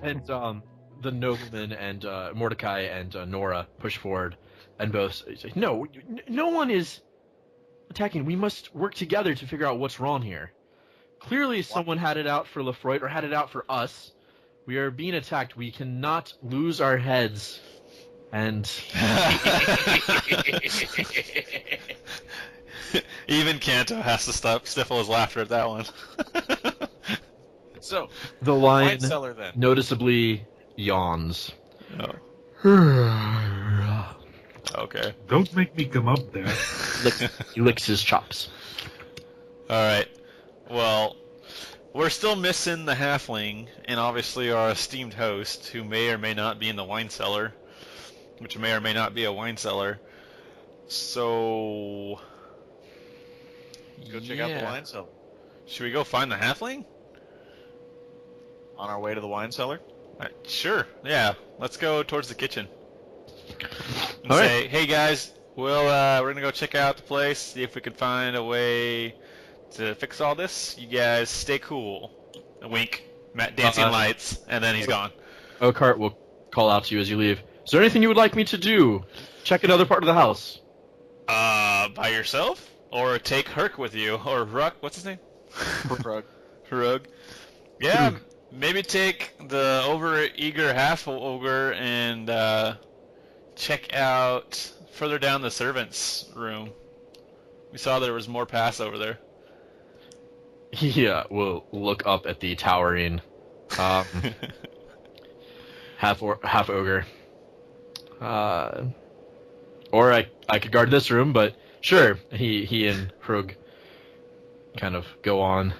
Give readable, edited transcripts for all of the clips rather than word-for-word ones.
And the nobleman and Mordecai and Nora push forward, and both say, "No, no one is attacking. We must work together to figure out what's wrong here. Clearly, someone had it out for Lefroy or had it out for us. We are being attacked. We cannot lose our heads." And even Canto has to stifle his laughter at that one. So, the lion wine cellar then. noticeably yawns. Oh. Okay. Don't make me come up there. He licks his chops. Alright. Well, we're still missing the halfling, and obviously our esteemed host, who may or may not be in the wine cellar, which may or may not be a wine cellar. So... Go check out the wine cellar. Should we go find the halfling? On our way to the wine cellar? Sure, yeah. Let's go towards the kitchen. And All say, right. hey guys, we're gonna go check out the place, see if we can find a way to fix all this. You guys stay cool. A wink, dancing lights, and then he's gone. Oakheart will call out to you as you leave. Is there anything you would like me to do? Check another part of the house. By yourself? Or take Herc with you? Or Ruck, what's his name? Hrug. Yeah, maybe take the over-eager half-ogre and check out further down the servants' room. We saw there was more pass over there. Yeah, we'll look up at the towering half ogre. Or I could guard this room, but sure. He and Hrug kind of go on.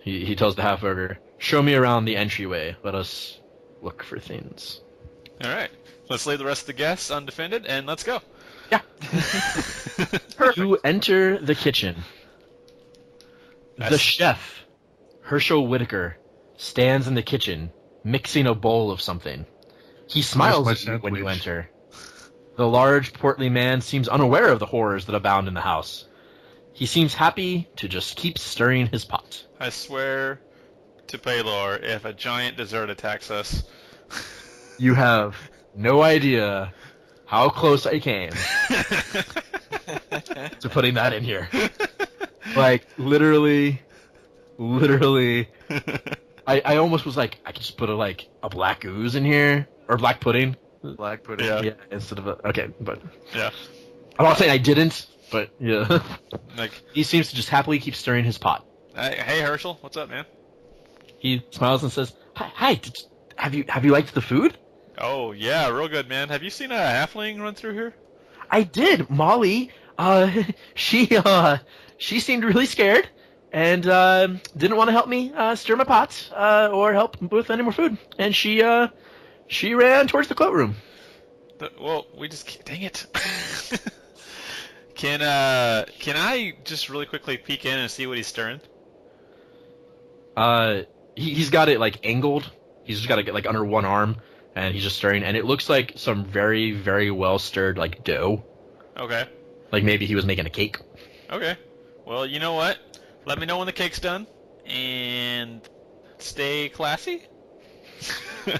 He tells the half ogre, "Show me around the entryway. Let us look for things." All right, let's leave the rest of the guests undefended, and let's go. Yeah. You enter the kitchen. The chef, Herschel Whitaker, stands in the kitchen, mixing a bowl of something. He smiles at you when you enter. The large, portly man seems unaware of the horrors that abound in the house. He seems happy to just keep stirring his pot. I swear to Paylor, if a giant dessert attacks us... You have no idea how close I came to putting that in here. Like, literally, I almost was like, I could just put a black ooze in here, or black pudding. Black pudding. Yeah, instead of okay, but yeah. I'm not saying I didn't, but yeah. Like, he seems to just happily keep stirring his pot. Hey Herschel, what's up, man? He smiles and says, "Hi, have you liked the food?" Oh yeah, real good, man. Have you seen a halfling run through here? I did. Molly, she seemed really scared and didn't want to help me stir my pot or help with any more food, and she ran towards the cloakroom. Well, we just dang it. Can I just really quickly peek in and see what he's stirring? He's got it like angled. He's just got it like under one arm, and he's just stirring, and it looks like some very, very well stirred like dough. Okay. Like maybe he was making a cake. Okay. Well, you know what? Let me know when the cake's done, and stay classy. Do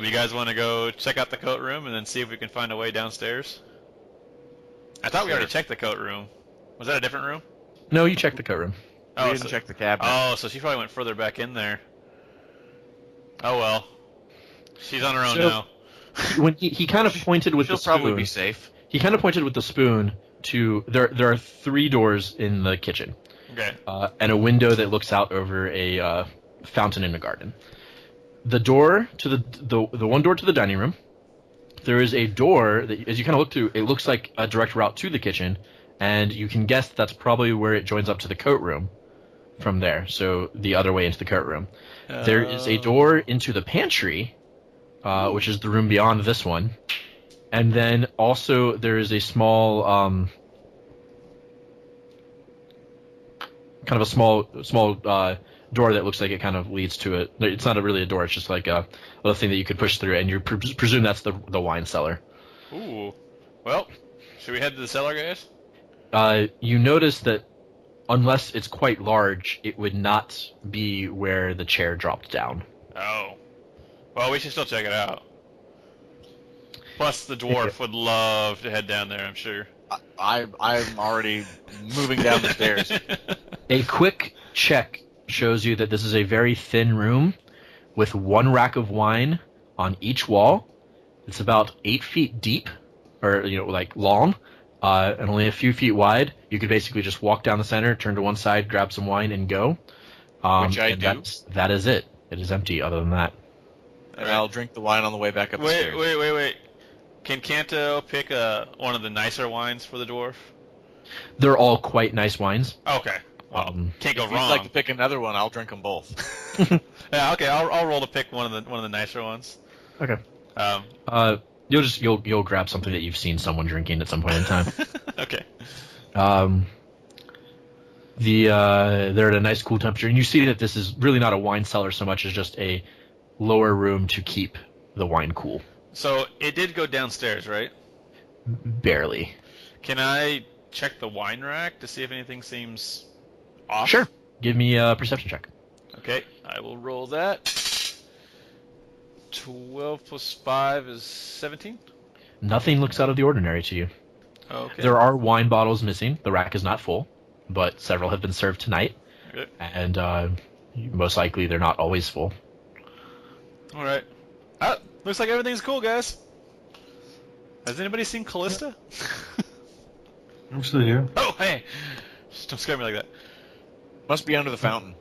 you guys want to go check out the coat room and then see if we can find a way downstairs? I thought we already checked the coat room. Was that a different room? No, you checked the coat room. We didn't check the cabinet. Oh, so she probably went further back in there. Oh well. She's on her own now. When he kind of pointed with the spoon. She'll probably be safe. He kind of pointed with the spoon to there are 3 doors in the kitchen. Okay. And a window that looks out over a fountain in the garden. The door to the one door to the dining room. There is a door that, as you kind of look through, it looks like a direct route to the kitchen, and you can guess that's probably where it joins up to the coat room from there. So the other way into the coat room. There is a door into the pantry, which is the room beyond this one, and then also there is a small, kind of a small door that looks like it kind of leads to it. It's not really a door; it's just like a little thing that you could push through, and you presume that's the wine cellar. Ooh. Well, should we head to the cellar, guys? You notice that unless it's quite large, it would not be where the chair dropped down. Oh. Well, we should still check it out. Plus, the dwarf would love to head down there, I'm sure. I'm already moving down the stairs. A quick check shows you that this is a very thin room with one rack of wine on each wall. It's about 8 feet deep, or like long, and only a few feet wide. You could basically just walk down the center, turn to one side, grab some wine, and go. Which I and do. That is it. It is empty. Other than that, And I'll drink the wine on the way back up the stairs. Wait. Can Canto pick one of the nicer wines for the dwarf? they're all quite nice wines. Okay. Well, can't go If wrong. you'd like to pick another one, I'll drink them both. Yeah, okay. I'll roll to pick one of the nicer ones. Okay. You'll grab something that you've seen someone drinking at some point in time. Okay. They're at a nice cool temperature, and you see that this is really not a wine cellar so much as just a lower room to keep the wine cool. So it did go downstairs, right? Barely. Can I check the wine rack to see if anything seems off? Sure. Give me a perception check. Okay, I will roll that. 12 plus 5 is 17. Nothing looks out of the ordinary to you. Okay. There are wine bottles missing. The rack is not full, but several have been served tonight. Okay. And most likely they're not always full. All right. Looks like everything's cool, guys. Has anybody seen Kallista? I'm still here. Oh, hey! Just don't scare me like that. Must be under the fountain.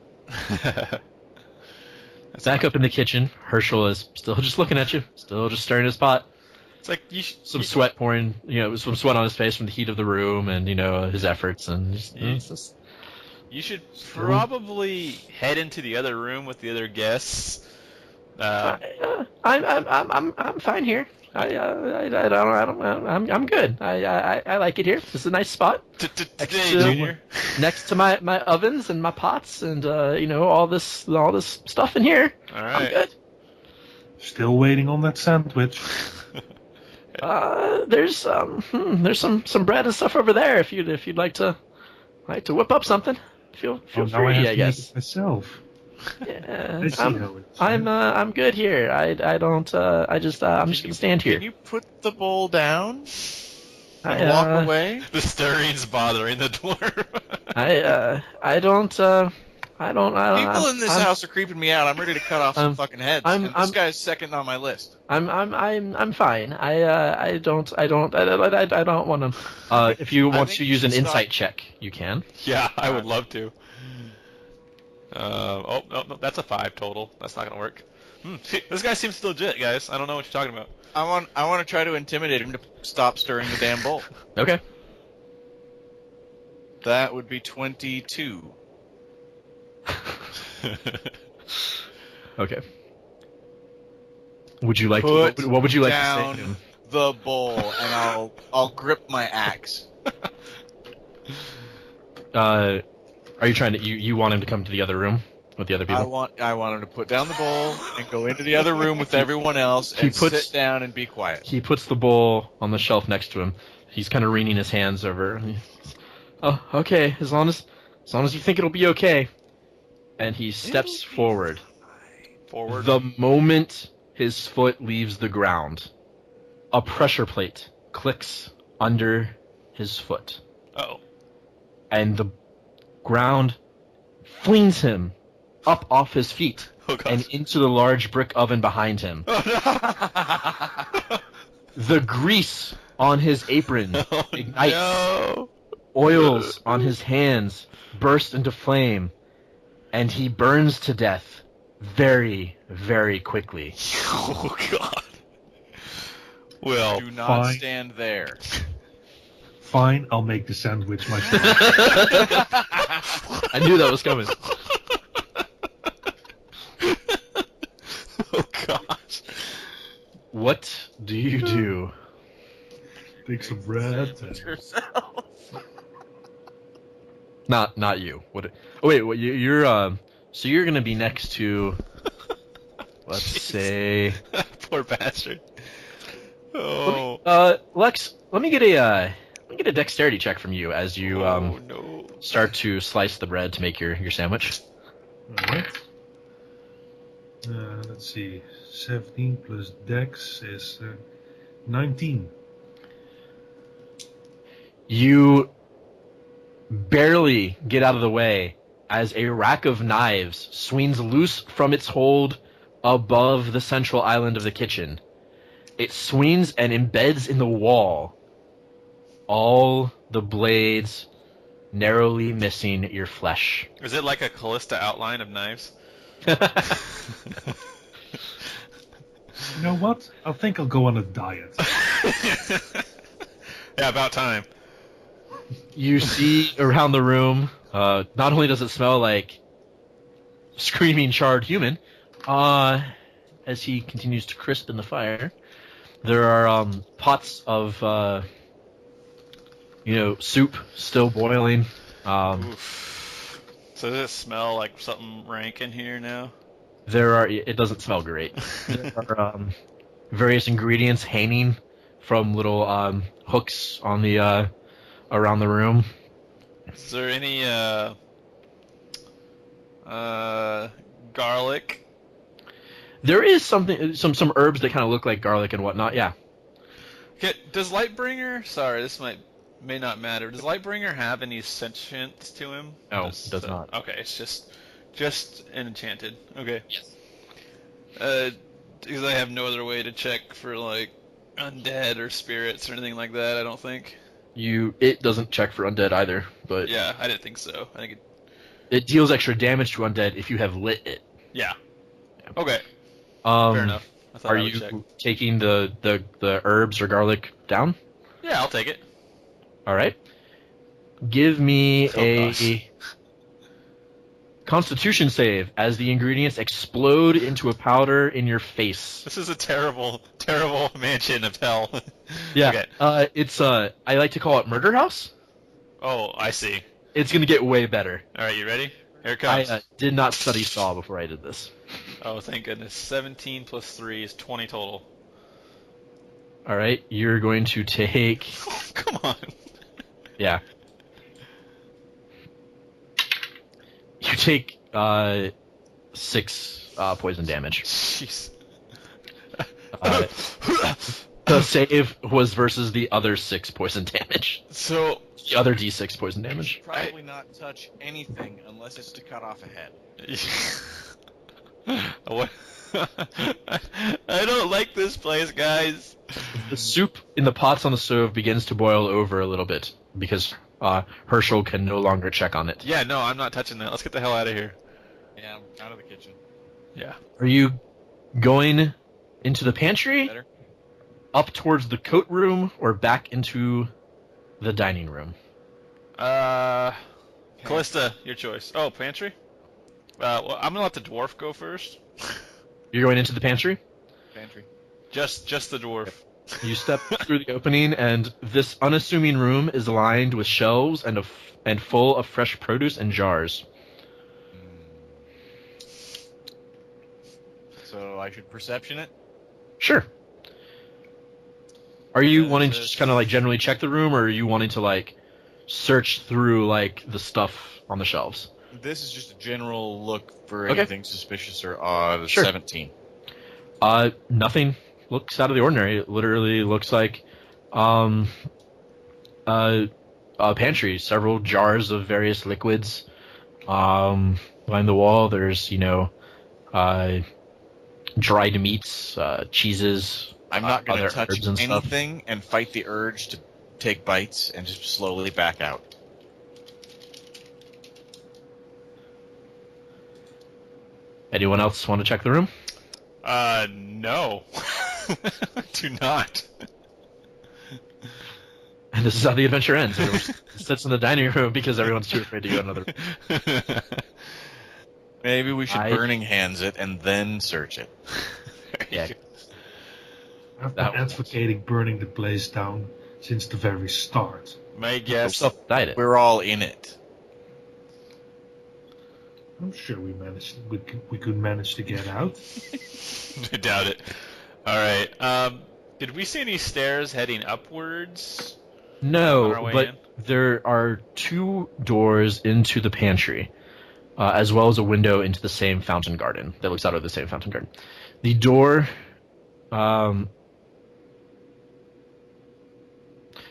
Back up in the kitchen, Herschel is still just looking at you, still just stirring his pot. It's like Some sweat pouring, some sweat on his face from the heat of the room and, his efforts. And you should probably head into the other room with the other guests. I'm fine here. I'm good. I like it here. This is a nice spot. Today, Junior. Next to my ovens and my pots and all this stuff in here. All right. I'm good. Still waiting on that sandwich. There's some bread and stuff over there if you'd like to whip up something. Feel Now free, I have I to guess. make it myself. Yeah, I see how it's I'm good here. I'm just gonna stand here. Can you put the bowl down I, and walk away? The stirring's bothering the dwarf. I don't. People in this house are creeping me out. I'm ready to cut off some fucking heads. And this guy's second on my list. I'm fine. I don't want to. If you want to use an insight check, you can. Yeah, I would love to. No, that's a 5 total. That's not gonna work. This guy seems legit, guys. I don't know what you're talking about. I want to try to intimidate him to stop stirring the damn bowl. Okay. That would be 22. Okay. Would you like Put to? What would you like down to say to him? the bowl, and I'll grip my axe. Are you trying to? You want him to come to the other room with the other people? I want him to put down the bowl and go into the other room with everyone else and sit down and be quiet. He puts the bowl on the shelf next to him. He's kind of wringing his hands over. Oh, okay. As long as you think it'll be okay. And he steps forward. Forward. The moment his foot leaves the ground, a pressure plate clicks under his foot. Uh-oh. And the ground flings him up off his feet and into the large brick oven behind him. Oh, no. The grease on his apron ignites. No. Oils on his hands burst into flame, and he burns to death very, very quickly. Oh, God. Well, Do not Fine. stand there. Fine, I'll make the sandwich myself. I knew that was coming. oh, gosh. What do you do? Take some bread. Yourself. Not you. What? Oh wait, you're so you're gonna be next to. Let's say. Poor bastard. Oh. Lex, let me get a dexterity check from you as you no. start to slice the bread to make your sandwich. Alright. Let's see. 17 plus Dex is 19. You barely get out of the way as a rack of knives swings loose from its hold above the central island of the kitchen. It swings and embeds in the wall, all the blades narrowly missing your flesh. Is it like a Kallista outline of knives? You know what? I think I'll go on a diet. Yeah, about time. You see around the room, not only does it smell like screaming charred human, as he continues to crisp in the fire, there are pots of, soup still boiling. Oof. So does it smell like something rank in here now? It doesn't smell great. There are various ingredients hanging from little hooks on the around the room. Is there any garlic? There is some herbs that kind of look like garlic and whatnot. Yeah. Okay, does Lightbringer? Sorry, this may not matter. Does Lightbringer have any sentience to him? No, it does not. Okay, it's just enchanted. Okay. Yes. Because I have no other way to check for like undead or spirits or anything like that. I don't think. It doesn't check for undead either, but yeah, I didn't think so. I think it deals extra damage to undead if you have lit it. Yeah. Okay. Fair enough. Are you taking the herbs or garlic down? Yeah, I'll take it. All right. Give me a Constitution save as the ingredients explode into a powder in your face. This is a terrible, terrible mansion of hell. Yeah. Okay. It's I like to call it Murder House. Oh, I see. It's gonna get way better. All right, you ready? Here it comes. I did not study Saw before I did this. Oh, thank goodness. 17 plus 3 is 20 total. All right, you're going to take. Come on. Yeah. You take 6 poison damage. Jeez. The save was versus the other 6 poison damage. So the other D6 poison damage. Probably not touch anything unless it's to cut off a head. What? I don't like this place, guys. The soup in the pots on the stove begins to boil over a little bit because Herschel can no longer check on it. Yeah, no, I'm not touching that. Let's get the hell out of here. Yeah, I'm out of the kitchen. Yeah. Are you going into the pantry, Better? up towards the coat room, or back into the dining room? Kallista, your choice. Oh, pantry? Well, I'm gonna let the dwarf go first. You're going into the pantry? Pantry. Just the dwarf. You step through the opening, and this unassuming room is lined with shelves and full of fresh produce and jars. So I should perception it? Sure. Are you wanting to just kind of like generally check the room, or are you wanting to like search through like the stuff on the shelves? This is just a general look for anything suspicious or odd. Sure. 17. Nothing looks out of the ordinary. It literally looks like a pantry. Several jars of various liquids. Behind the wall, there's dried meats, cheeses. I'm not going to touch and anything and fight the urge to take bites and just slowly back out. Anyone else want to check the room? No. Do not. And this is how the adventure ends. Everyone sits in the dining room because everyone's too afraid to go another room. Maybe we should Burning Hands it and then search it. Yeah. I've been advocating burning the place down since the very start. My guess. We're all in it. I'm sure we could manage to get out. I doubt it. All right. Did we see any stairs heading upwards? No, but there are 2 doors into the pantry. as well as a window into the same fountain garden that looks out of the same fountain garden. The door...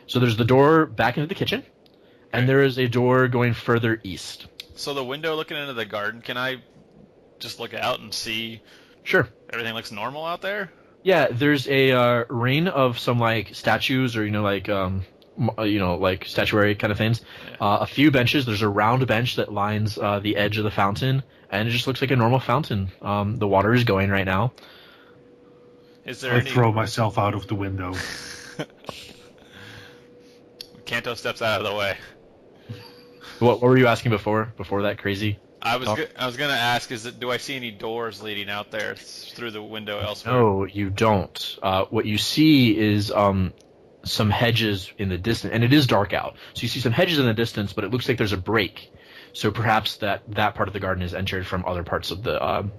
So there's the door back into the kitchen, and there is a door going further east. So the window looking into the garden, can I just look out and see? Sure. Everything looks normal out there? Yeah, there's a ring of some like statues or like statuary kind of things. Yeah. A few benches. There's a round bench that lines the edge of the fountain, and it just looks like a normal fountain. The water is going right now. Is there I throw myself out of the window. Canto steps out of the way. What were you asking before that crazy? I was gonna ask, do I see any doors leading out there through the window elsewhere? No, you don't. What you see is some hedges in the distance, and it is dark out. So you see some hedges in the distance, but it looks like there's a break. So perhaps that part of the garden is entered from other parts of the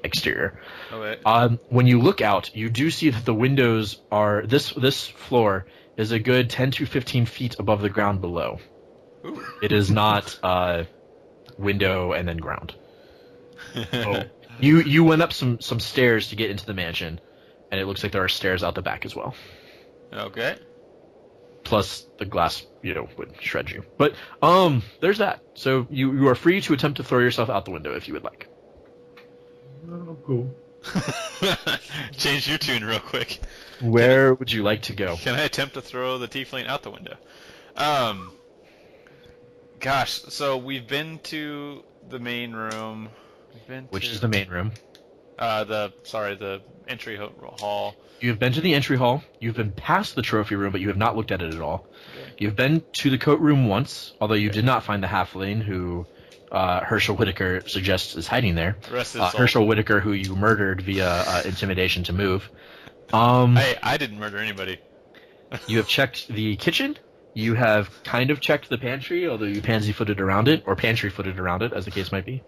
exterior. Okay. When you look out, you do see that the windows are this floor is a good 10 to 15 feet above the ground below. Ooh. It is not window and then ground. Oh. You went up some stairs to get into the mansion, and it looks like there are stairs out the back as well. Okay. Plus the glass, would shred you. But there's that. So you are free to attempt to throw yourself out the window if you would like. Oh, cool. Change your tune real quick. Where would you like to go? Can I attempt to throw the tiefling out the window? Gosh, so we've been to the main room. Which is the main room? The entry hall. You have been to the entry hall. You've been past the trophy room, but you have not looked at it at all. Okay. You've been to the coat room once, although you did not find the halfling who Herschel Whitaker suggests is hiding there. Herschel Whitaker, who you murdered via intimidation to move. I didn't murder anybody. You have checked the kitchen. You have kind of checked the pantry, although you pansy-footed around it, or pantry-footed around it, as the case might be.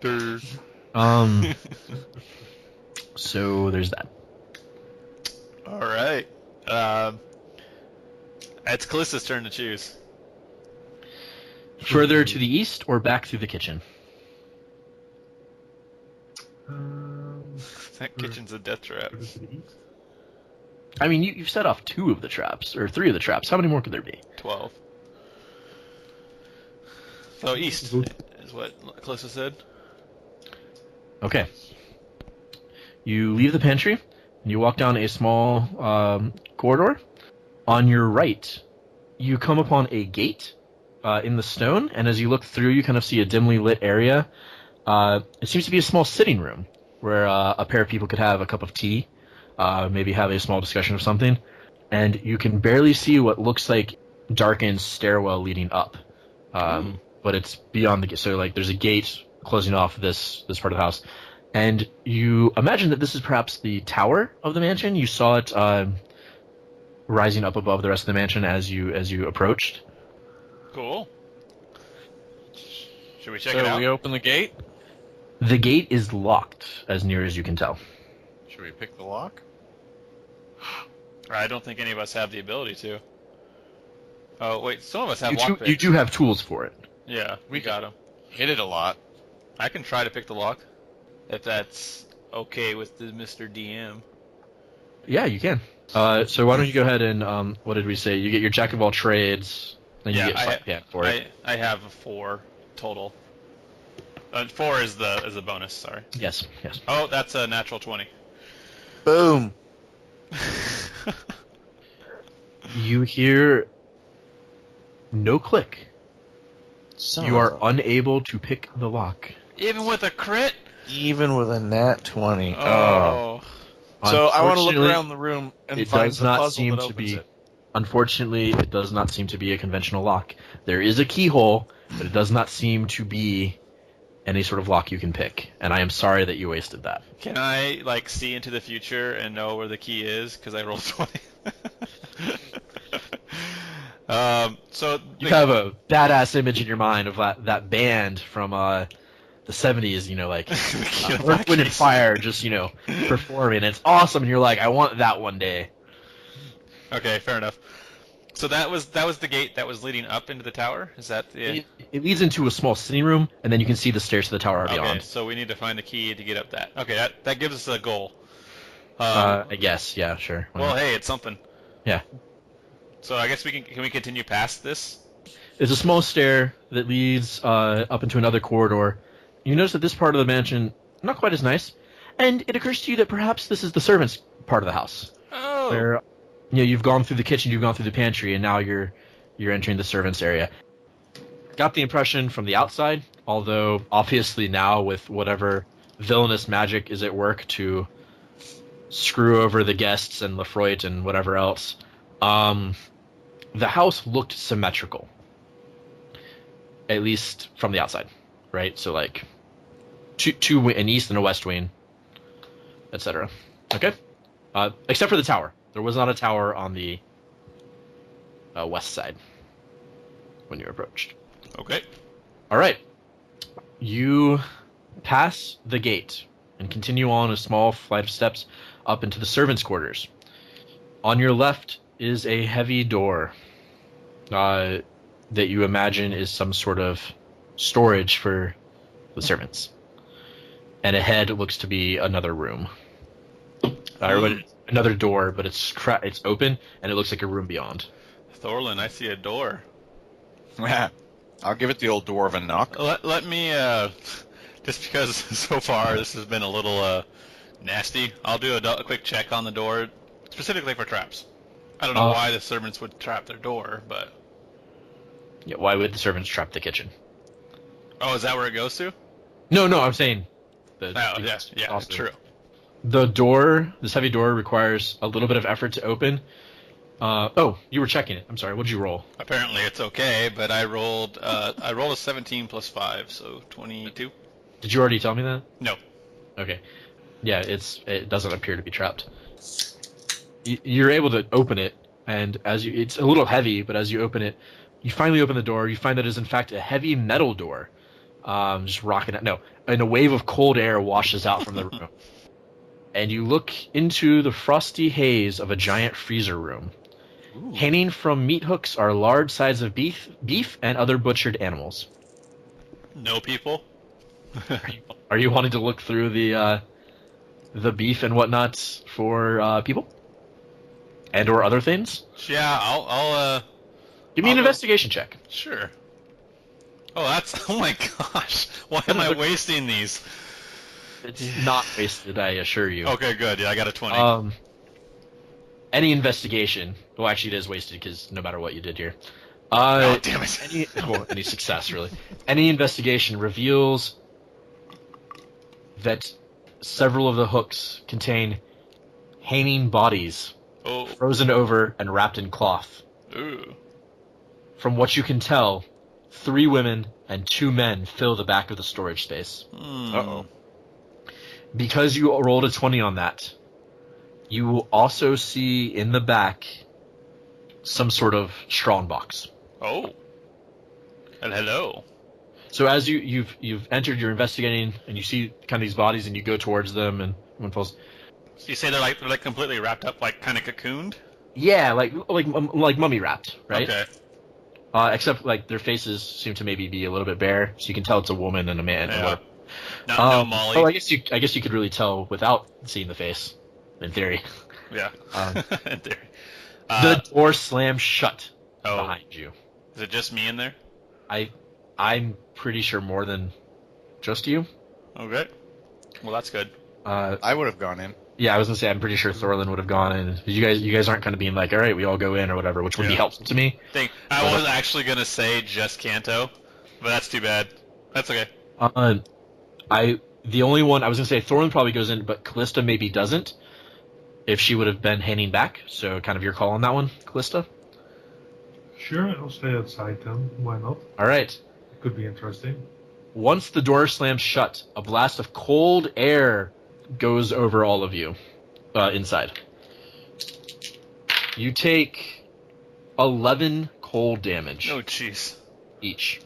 So there's that. All right. It's Kallista's turn to choose. Further to the east or back through the kitchen? That kitchen's a death trap. I mean, you've set off 2 of the traps, or 3 of the traps. How many more could there be? 12. So east is what Kallista said. Okay. You leave the pantry, and you walk down a small corridor. On your right, you come upon a gate in the stone, and as you look through, you kind of see a dimly lit area. It seems to be a small sitting room where a pair of people could have a cup of tea, maybe have a small discussion of something, and you can barely see what looks like darkened stairwell leading up. But it's beyond the gate. So, there's a gate closing off this part of the house. And you imagine that this is perhaps the tower of the mansion. You saw it rising up above the rest of the mansion as you approached. Cool. Should we check it out? So we open the gate? The gate is locked, as near as you can tell. Should we pick the lock? I don't think any of us have the ability to. Oh, wait, some of us have lockpicks. You do have tools for it. Yeah, we got them. Hit it a lot. I can try to pick the lock, if that's okay with the Mr. DM. Yeah, you can. So why don't you go ahead and, what did we say? You get your jack of all trades, and you get for it. I have a 4 total. 4 is the bonus, sorry. Yes. Oh, that's a natural 20. Boom. You hear no click. You are unable to pick the lock. Even with a crit? Even with a nat 20. Oh. So I want to look around the room and find the puzzle that opens it. Unfortunately, it does not seem to be a conventional lock. There is a keyhole, but it does not seem to be any sort of lock you can pick. And I am sorry that you wasted that. Can I, see into the future and know where the key is? Because I rolled 20. So you have a badass image in your mind of that band from the 70s, Earth, Wind, and Fire, just performing. It's awesome, and you're like, I want that one day. Okay, fair enough. So that was the gate that was leading up into the tower? Is that the... It leads into a small sitting room, and then you can see the stairs to the tower beyond. Okay, so we need to find a key to get up that. Okay, that gives us a goal. I guess, yeah, sure. Well, hey, it's something. Yeah. So I guess can we continue past this? There's a small stair that leads up into another corridor. You notice that this part of the mansion, not quite as nice, and it occurs to you that perhaps this is the servants' part of the house. Oh. Where, you've gone through the kitchen, you've gone through the pantry, and now you're entering the servants' area. Got the impression from the outside, although obviously now with whatever villainous magic is at work to screw over the guests and Lefroit and whatever else, the house looked symmetrical. At least from the outside, right? So like an east and a west wing, etc. Okay? Except for the tower. There was not a tower on the west side when you approached. Okay. All right. You pass the gate and continue on a small flight of steps up into the servants' quarters. On your left is a heavy door that you imagine is some sort of storage for the servants. And ahead looks to be another room. Another door, but it's open, and it looks like a room beyond. Thorlan, I see a door. I'll give it the old dwarven knock. Let me, just because so far this has been a little nasty, I'll do a quick check on the door, specifically for traps. I don't know why the servants would trap their door, but... Yeah, why would the servants trap the kitchen? Oh, is that where it goes to? No, I'm saying... Yeah, true. The door, this heavy door, requires a little bit of effort to open. You were checking it. I'm sorry, what did you roll? Apparently it's okay, but I rolled a 17 plus 5, so 22. Did you already tell me that? No. Okay. Yeah, it doesn't appear to be trapped. You're able to open it, and it's a little heavy, but as you open it, you finally open the door, you find that it is in fact a heavy metal door. Just rocking it. No, and a wave of cold air washes out from the room. And you look into the frosty haze of a giant freezer room. Ooh. Hanging from meat hooks are large sides of beef and other butchered animals. No people? Are you wanting to look through the beef and whatnot for people? And or other things? Yeah, I'll give me an investigation check. Sure. Oh my gosh. Why am I wasting these? It's not wasted, I assure you. Okay, good. Yeah, I got a 20. Any investigation... Well, actually, it is wasted, because no matter what you did here. Oh, damn it. Any success, really. Any investigation reveals that several of the hooks contain hanging bodies, frozen over and wrapped in cloth. Ooh. From what you can tell, 3 women and 2 men fill the back of the storage space. Uh-oh. Because you rolled a 20 on that, you will also see in the back some sort of strong box. Oh. And hello. So as you've entered, you're investigating, and you see kind of these bodies, and you go towards them, and one falls. So you say they're like completely wrapped up, like kind of cocooned? Yeah, like mummy wrapped, right? Okay. Except like their faces seem to maybe be a little bit bare, so you can tell it's a woman and a man. Yeah. No Molly. Oh, I guess you could really tell without seeing the face, in theory. Yeah. In theory. The door slams shut behind you. Is it just me in there? I'm pretty sure more than just you. Okay. Well, that's good. I would have gone in. Yeah, I was gonna say I'm pretty sure Thorlan would have gone in. You guys aren't kind of being like, all right, we all go in or whatever, which would be helpful to me. I was actually gonna say just Canto, but that's too bad. That's okay. The only one I was gonna say Thorlan probably goes in, but Kallista maybe doesn't. If she would have been hanging back, so kind of your call on that one, Kallista. Sure, I'll stay outside then. Why not? All right. It could be interesting. Once the door slams shut, a blast of cold air goes over all of you inside. You take 11 cold damage. Oh, jeez. Each.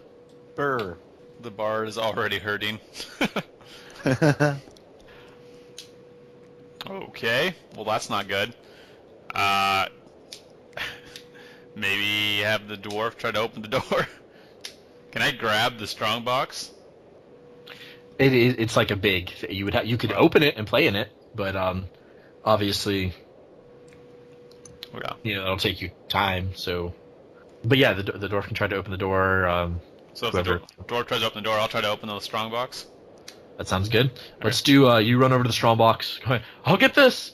Brr. The bar is already hurting. Okay. Well, that's not good. Maybe have the dwarf try to open the door. Can I grab the strong box? It's like a big. You could open it and play in it, but obviously, it'll take you time. So, but yeah, the dwarf can try to open the door. So if the dwarf tries to open the door, I'll try to open the strong box. That sounds good. Let's do. You run over to the strong box. Go ahead. I'll get this.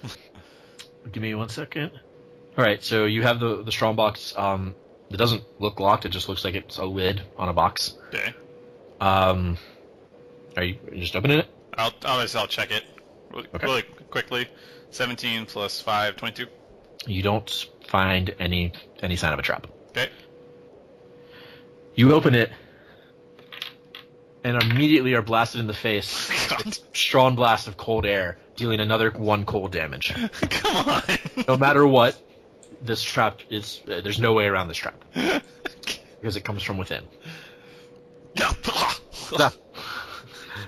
Give me 1 second. All right. So you have the strong box. It doesn't look locked. It just looks like it's a lid on a box. Okay. Are you just opening it? I'll check it really quickly. 17 plus 5, 22. You don't find any sign of a trap. Okay. You open it, and immediately are blasted in the face with a strong blast of cold air, dealing another 1 cold damage. Come on. No matter what, this trap is. There's no way around this trap because it comes from within.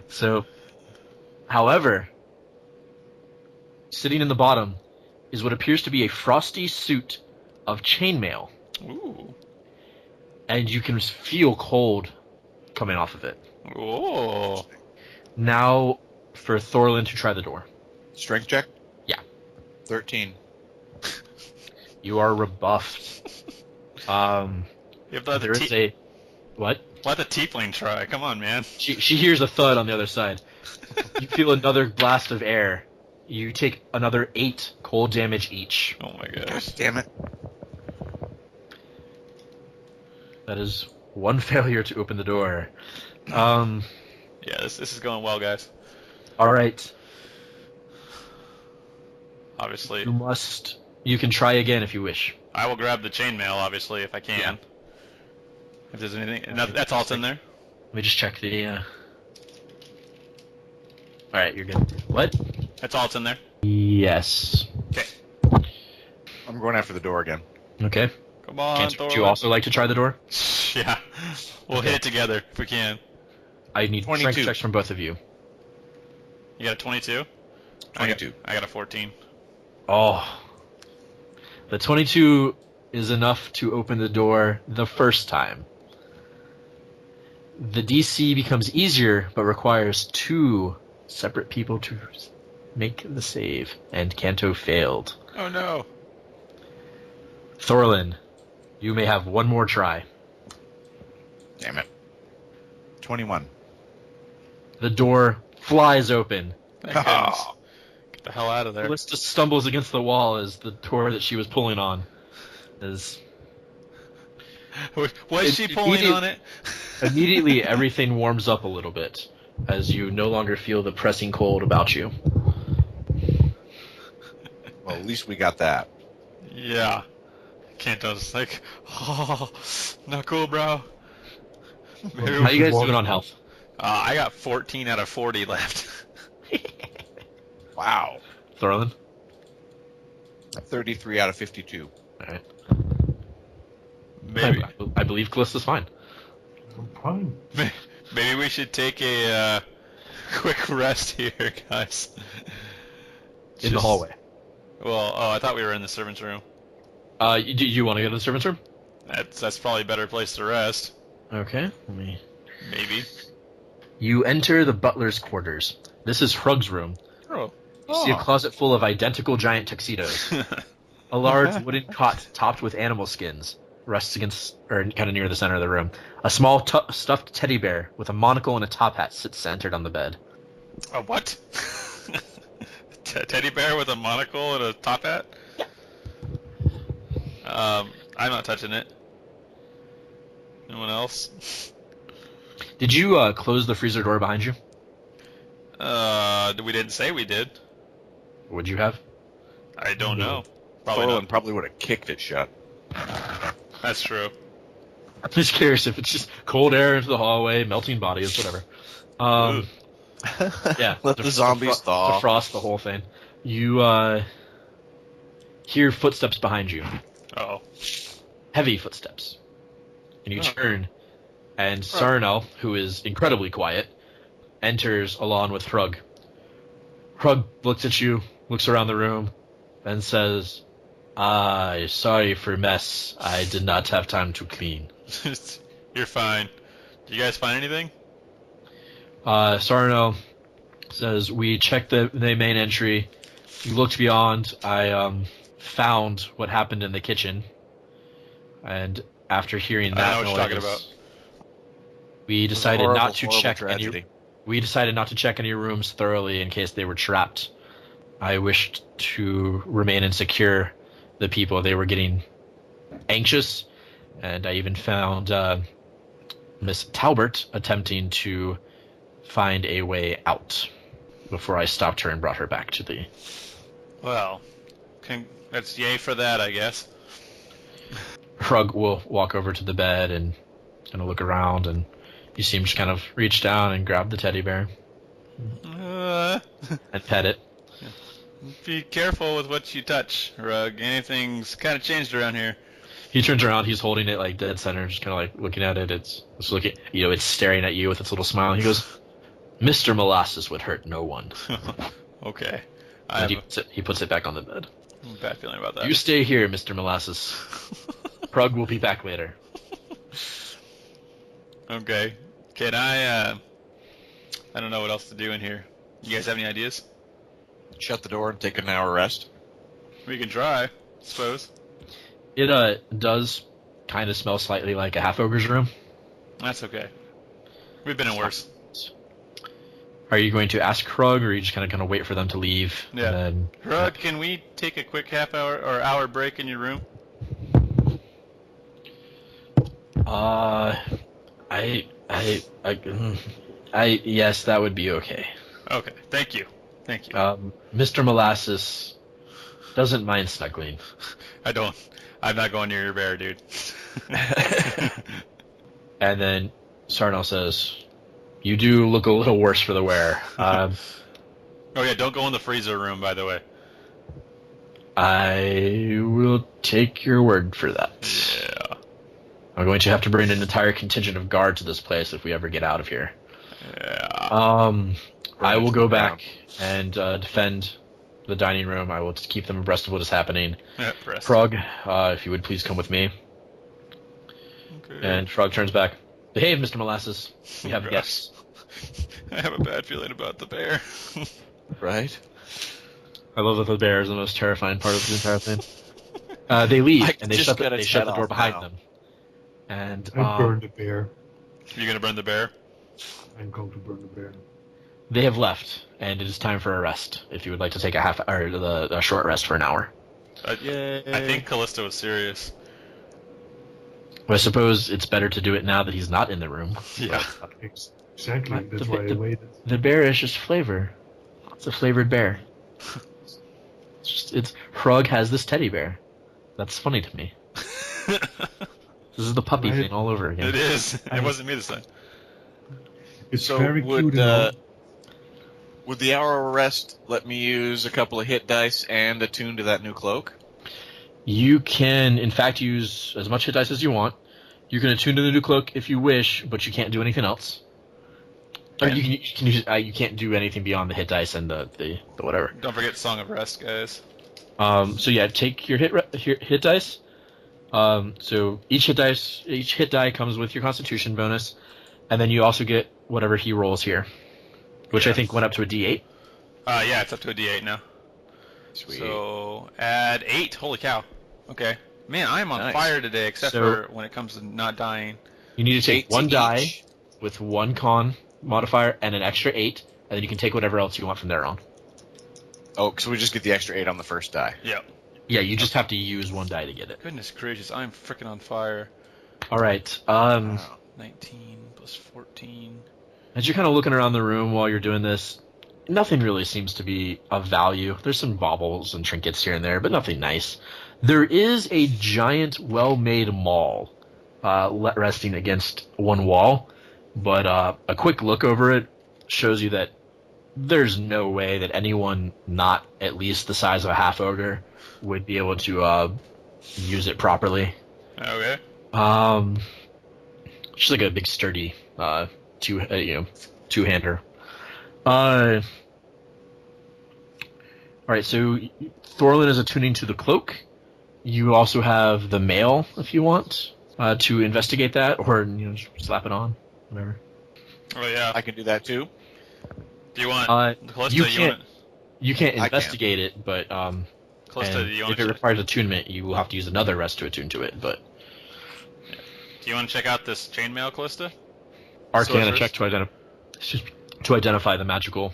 So, however, sitting in the bottom is what appears to be a frosty suit of chainmail. Ooh. And you can feel cold coming off of it. Ooh. Now, for Thorlan to try the door. Strength check? Yeah. 13. You are rebuffed. There is a... What? Let the Tiefling try. Come on, man. She hears a thud on the other side. You feel another blast of air. You take another 8 cold damage each. Oh my gosh. God damn it. That is 1 failure to open the door. Yeah, this is going well, guys. Alright. Obviously. You can try again if you wish. I will grab the chainmail, obviously, if I can. Yeah. If there's anything... That's all that's in there? Let me just check the... Alright, you're good. What? That's all that's in there? Yes. Okay. I'm going after the door again. Okay. Come on, Thorlan. Would you also like to try the door? Yeah. We'll hit it together if we can. I need 22. strength checks from both of you. You got a 22? 22. I got a 14. Oh. The 22 is enough to open the door the first time. The DC becomes easier, but requires 2 separate people to make the save, and Canto failed. Oh no. Thorlan, you may have 1 more try. Damn it. 21. The door flies open. Thank goodness. Get the hell out of there. Callista stumbles against the wall as the door that she was pulling on is... Was she pulling on it? Immediately, everything warms up a little bit as you no longer feel the pressing cold about you. Well, at least we got that. Yeah. Canto's like, oh, not cool, bro. How you guys doing on health? I got 14 out of 40 left. Wow. Thorlan? 33 out of 52. Alright. Maybe. I believe Callista's fine. I'm fine. Maybe we should take a quick rest here, guys. In the hallway. Well, I thought we were in the servants' room. Do you want to go to the servants' room? That's probably a better place to rest. Okay. Maybe. You enter the butler's quarters. This is Hrug's room. Oh. You see a closet full of identical giant tuxedos. A large wooden cot topped with animal skins rests against, or kind of near the center of the room. A small stuffed teddy bear with a monocle and a top hat sits centered on the bed. A what? Teddy bear with a monocle and a top hat? Yeah. I'm not touching it. Anyone else? Did you close the freezer door behind you? We didn't say we did. Would you have? I don't know. Probably would have kicked it shut. That's true. I'm just curious if it's just cold air into the hallway, melting bodies, whatever. Yeah. Let the zombies thaw. Defrost the whole thing. You hear footsteps behind you. Uh-oh. Heavy footsteps. And you turn, and Sarnel, who is incredibly quiet, enters along with Hrug. Hrug looks at you, looks around the room, and says, Sorry for mess. I did not have time to clean. You're fine. Did you guys find anything? Sarno says, we checked the main entry. We looked beyond. I found what happened in the kitchen. And after hearing that I know what you're talking about. We decided not to check tragedy. We decided not to check any rooms thoroughly in case they were trapped. I wished to remain and secure the people. They were getting anxious, and I even found Miss Talbert attempting to find a way out before I stopped her and brought her back to the... Well, that's yay for that, I guess. Hrug will walk over to the bed and kind of look around, and you see him just kind of reach down and grab the teddy bear and pet it. Be careful with what you touch, Rug. Anything's kind of changed around here. He turns around. He's holding it like dead center, just kind of like looking at it. It's looking, it's staring at you with its little smile. He goes, "Mr. Molasses would hurt no one." Okay. He puts it back on the bed. I have a bad feeling about that. You stay here, Mr. Molasses. Hrug will be back later. Okay. Can I don't know what else to do in here. You guys have any ideas? Shut the door and take an hour rest. We can try, I suppose. It does kind of smell slightly like a half-ogre's room. That's okay. We've been in worse. Are you going to ask Hrug, or are you just kind of going to wait for them to leave? Yeah. And then, Hrug, can we take a quick half-hour or hour break in your room? Yes, that would be okay. Okay, thank you. Thank you. Mr. Molasses doesn't mind snuggling. I don't. I'm not going near your bear, dude. And then Sarnell says, "You do look a little worse for the wear." Oh yeah, don't go in the freezer room, by the way. I will take your word for that. Yeah. I'm going to have to bring an entire contingent of guard to this place if we ever get out of here. Yeah. I will go back and defend the dining room. I will keep them abreast of what is happening. Yeah, Frog, if you would please come with me. Okay. And Frog turns back. Behave, Mr. Molasses. We have guests. I have a bad feeling about the bear. Right? I love that the bear is the most terrifying part of the entire thing. They leave, and they shut the door behind them. And I burn the bear. You're going to burn the bear? I'm going to burn the bear. They have left, and it is time for a rest. If you would like to take a short rest for an hour. I think Kallista was serious. Well, I suppose it's better to do it now that he's not in the room. Yeah. Exactly. That's why I waited. The bear is just flavor. It's a flavored bear. It's Hrug has this teddy bear. That's funny to me. This is the puppy thing all over again. It is. It wasn't me this time. It's very cute. Would the hour of rest let me use a couple of hit dice and attune to that new cloak? You can, in fact, use as much hit dice as you want. You can attune to the new cloak if you wish, but you can't do anything else. Or you you can't do anything beyond the hit dice and the whatever. Don't forget Song of Rest, guys. So yeah, take your hit dice. So each hit die comes with your Constitution bonus, and then you also get whatever he rolls here, which I think went up to a D8. Yeah, it's up to a D8 now. Sweet. So add 8. Holy cow. Okay. Man, I am on fire today, except for when it comes to not dying. You need to take one die with one con modifier and an extra 8, and then you can take whatever else you want from there on. Oh, so we just get the extra 8 on the first die. Yep. Yeah, you just have to use one die to get it. Goodness gracious, I'm freaking on fire. All right. 19 plus 14. As you're kind of looking around the room while you're doing this, nothing really seems to be of value. There's some baubles and trinkets here and there, but nothing nice. There is a giant, well-made maul resting against one wall, but a quick look over it shows you that there's no way that anyone not at least the size of a half-ogre would be able to use it properly. Okay. Just like a big sturdy two-hander. Alright, so Thorlan is attuning to the cloak. You also have the mail if you want to investigate that, or just slap it on, whatever. Oh yeah, I can do that too. Do you want Callista, you can't investigate it, but Callista, if it requires attunement, you will have to use another rest to attune to it. But do you want to check out this chainmail, Callista? Arcana check to identify the magical.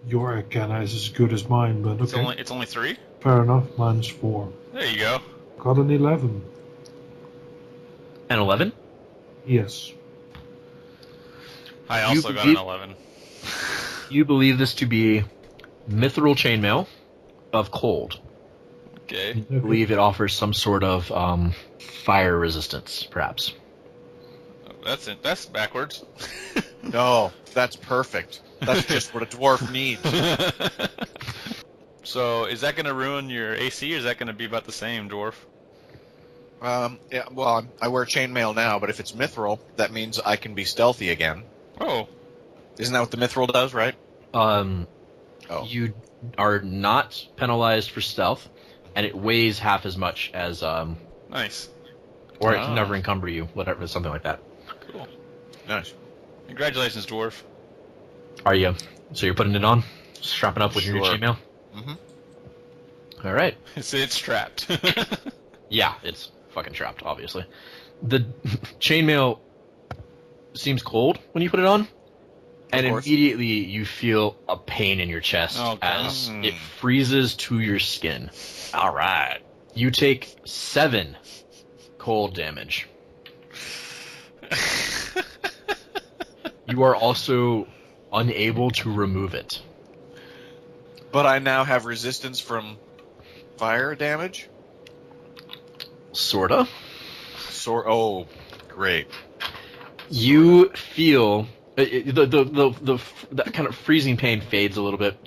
Your Arcana is as good as mine, but okay. It's only 3? Fair enough, mine's 4. There you go. Got an 11. An 11? Yes. I also got an 11. You believe this to be mithril chainmail of cold. Okay. You believe it offers some sort of fire resistance, perhaps. That's it. That's backwards. No, that's perfect. That's just what a dwarf needs. So, is that going to ruin your AC, or is that going to be about the same, Dwarf? Yeah, well, I wear chainmail now, but if it's mithril, that means I can be stealthy again. Oh. Isn't that what the mithril does, right? You are not penalized for stealth, and it weighs half as much as Nice. Or it can never encumber you, whatever, something like that. Cool. Nice. Congratulations, Dwarf. Are you? So you're putting it on? Strapping up with your chainmail? Mm-hmm. All right. It's trapped. Yeah, it's fucking trapped, obviously. The chainmail seems cold when you put it on, and immediately you feel a pain in your chest as it freezes to your skin. All right. You take 7 cold damage. You are also unable to remove it. But I now have resistance from fire damage? Sorta. Oh, great. You feel the kind of freezing pain fades a little bit.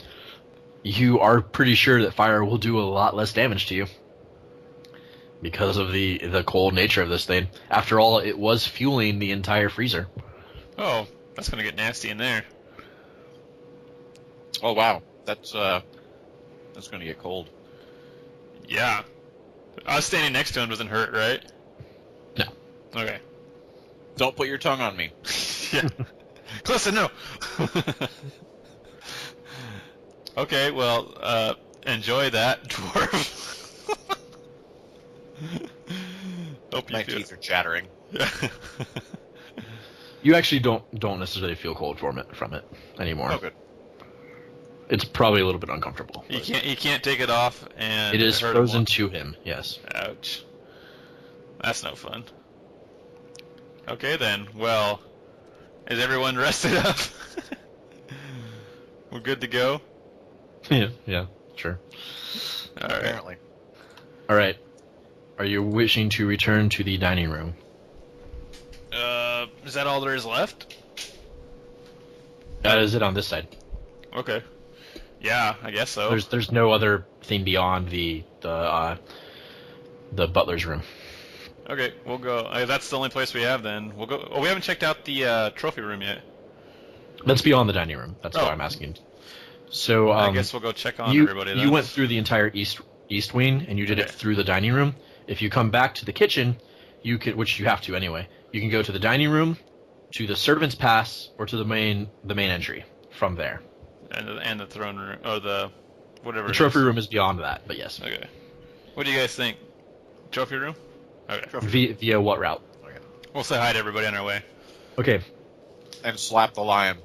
You are pretty sure that fire will do a lot less damage to you because of the cold nature of this thing. After all, it was fueling the entire freezer. Oh, that's gonna get nasty in there. Oh wow, that's gonna get cold. Yeah. Us standing next to him doesn't hurt, right? No. Okay. Don't put your tongue on me. Yeah. Close no. Okay, well, enjoy that, Dwarf. Hope My teeth are chattering. Yeah. You actually don't necessarily feel cold from it anymore. Oh, good. It's probably a little bit uncomfortable. He can't take it off, and it is frozen to him. Yes. Ouch. That's no fun. Okay then. Well, is everyone rested up? We're good to go. Yeah, sure. All right. Apparently. All right. Are you wishing to return to the dining room? Is that all there is left? That is it on this side. Okay. Yeah, I guess so. There's no other thing beyond the butler's room. Okay, we'll go. That's the only place we have then. We'll go. Oh, we haven't checked out the trophy room yet. That's beyond the dining room. That's what I'm asking. So I guess we'll go check on everybody then. You went through the entire east wing, and you did it through the dining room. If you come back to the kitchen, you can, which you have to anyway. You can go to the dining room, to the servants' pass, or to the main entry from there. And the throne room, or the whatever. The trophy room is beyond that, but yes. Okay. What do you guys think? Trophy room? Okay. Via what route? Okay. We'll say hi to everybody on our way. Okay. And slap the lion.